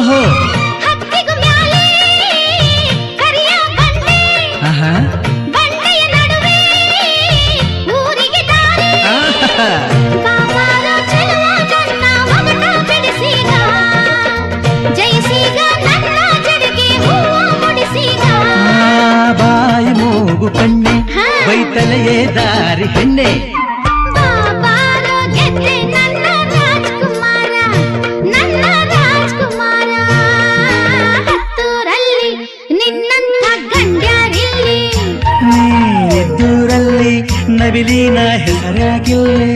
ಓಹೋ ಹತ್ತಿಗು ಮ್ಯಾಲೆ ಕರಿಯ ಬಂಡೆ ಆಹಾ ಬಂಡೆಯ ನಡುವೆ ಊರಿಗೆ ದಾರಿ ಆಹಾ. ಬಾಬಾರೋ ಚೆಲುವ ನನ್ನ ಒಗಟ ಬಿಡಿಸೀಗ ಜಯಿಸೀಗ ನನ್ನ ಜಡೆಗೆ ಹೂವ ಮುಡಿಸೀಗ ಬಾಯಿ ಮೂಗು ಕಣ್ಣೆ ಬೈತಲೆಯೇ ದಾರಿ ಹೆಣ್ಣೆ ಬಾಬಾರೋ ಗೆದ್ದೆ ನನ್ನ ರಾಜ್ಕುಮಾರ ನನ್ನ ರಾಜ್ಕುಮಾರ ಹತ್ತೂರಲ್ಲಿ ನಿನ್ನಂಥ ಗಂಡ್ಯಾರಿಲ್ಲಿ ನೀನಿದ್ದೂರಲ್ಲಿ ನವಿಲಿನ ಹೆಸರಾಗಿಲ್ಲಿ